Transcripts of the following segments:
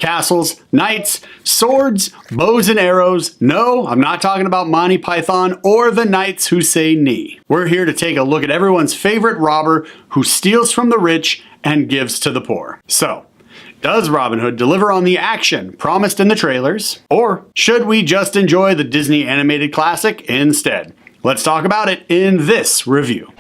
castles, knights, swords, bows and arrows. No, I'm not talking about Monty Python or the knights who say knee. We're here to take a look at everyone's favorite robber who steals from the rich and gives to the poor. So, does Robin Hood deliver on the action promised in the trailers? Or should we just enjoy the Disney animated classic instead? Let's talk about it in this review.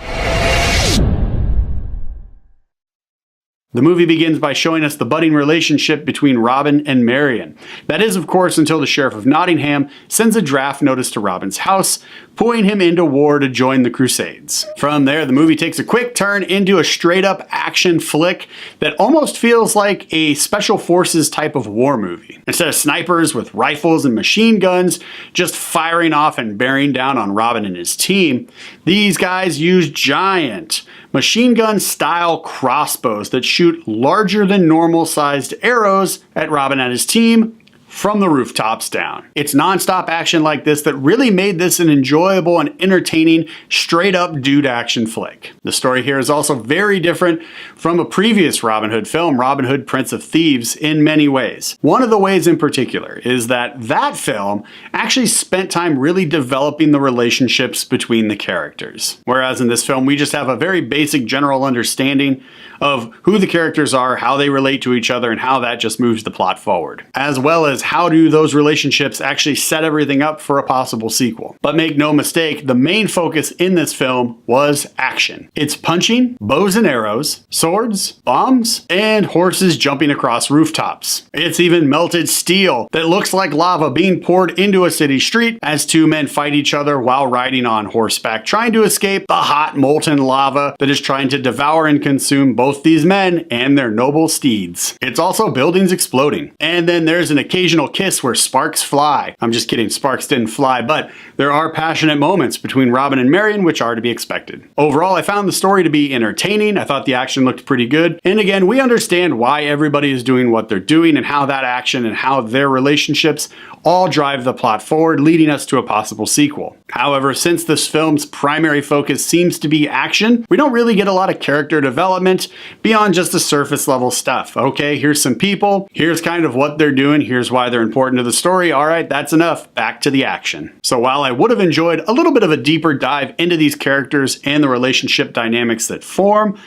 The movie begins by showing us the budding relationship between Robin and Marian. That is, of course, until the Sheriff of Nottingham sends a draft notice to Robin's house, pulling him into war to join the Crusades. From there, the movie takes a quick turn into a straight-up action flick that almost feels like a special forces type of war movie. Instead of snipers with rifles and machine guns just firing off and bearing down on Robin and his team, these guys use giant machine gun style crossbows that shoot larger than normal sized arrows at Robin and his team from the rooftops down. It's non-stop action like this that really made this an enjoyable and entertaining straight up dude action flick. The story here is also very different from a previous Robin Hood film, Robin Hood Prince of Thieves, in many ways. One of the ways in particular is that that film actually spent time really developing the relationships between the characters. Whereas in this film, we just have a very basic general understanding of who the characters are, how they relate to each other, and how that just moves the plot forward. As well as how do those relationships actually set everything up for a possible sequel. But make no mistake, the main focus in this film was action. It's punching, bows and arrows, swords, bombs, and horses jumping across rooftops. It's even melted steel that looks like lava being poured into a city street as two men fight each other while riding on horseback, trying to escape the hot molten lava that is trying to devour and consume both these men and their noble steeds. It's also buildings exploding. And then there's an occasional kiss where sparks fly. I'm just kidding, sparks didn't fly, but there are passionate moments between Robin and Marian which are to be expected. Overall, I found the story to be entertaining. I thought the action looked pretty good. And again, we understand why everybody is doing what they're doing and how that action and how their relationships all drive the plot forward, leading us to a possible sequel. However, since this film's primary focus seems to be action, we don't really get a lot of character development beyond just the surface level stuff. Okay, here's some people, here's kind of what they're doing, here's why they're important to the story. All right, that's enough. Back to the action. So while I would have enjoyed a little bit of a deeper dive into these characters and the relationship dynamics that form,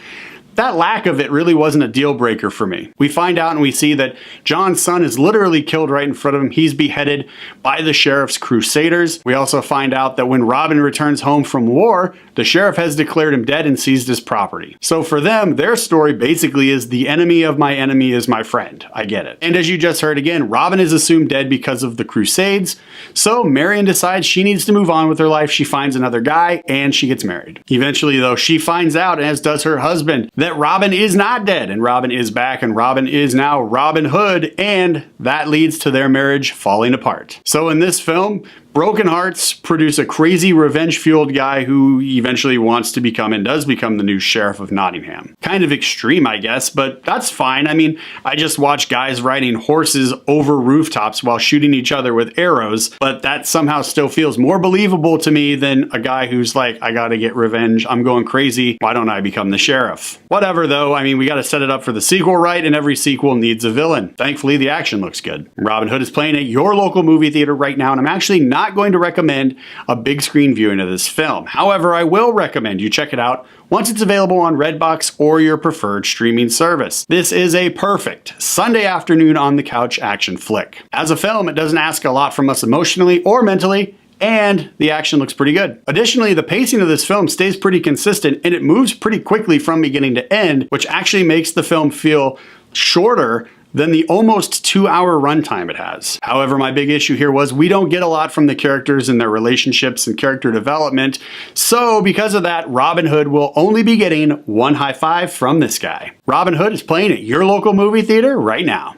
that lack of it really wasn't a deal breaker for me. We find out and we see that John's son is literally killed right in front of him. He's beheaded by the sheriff's crusaders. We also find out that when Robin returns home from war, the sheriff has declared him dead and seized his property. So for them, their story basically is the enemy of my enemy is my friend. I get it. And as you just heard again, Robin is assumed dead because of the Crusades. So Marian decides she needs to move on with her life. She finds another guy and she gets married. Eventually though, she finds out, as does her husband, that Robin is not dead and Robin is back and Robin is now Robin Hood, and that leads to their marriage falling apart. So in this film, broken hearts produce a crazy revenge-fueled guy who eventually wants to become and does become the new Sheriff of Nottingham. Kind of extreme, I guess, but that's fine. I mean, I just watch guys riding horses over rooftops while shooting each other with arrows, but that somehow still feels more believable to me than a guy who's like, I gotta get revenge, I'm going crazy, why don't I become the sheriff? Whatever though, I mean, we gotta set it up for the sequel, right? And every sequel needs a villain. Thankfully, the action looks good. Robin Hood is playing at your local movie theater right now, and I'm actually not going to recommend a big screen viewing of this film. However, I will recommend you check it out once it's available on Redbox or your preferred streaming service. This is a perfect Sunday afternoon on the couch action flick. As a film, it doesn't ask a lot from us emotionally or mentally, and the action looks pretty good. Additionally, the pacing of this film stays pretty consistent and it moves pretty quickly from beginning to end, which actually makes the film feel shorter than the almost 2-hour runtime it has. However, my big issue here was we don't get a lot from the characters and their relationships and character development, so because of that, Robin Hood will only be getting one high five from this guy. Robin Hood is playing at your local movie theater right now.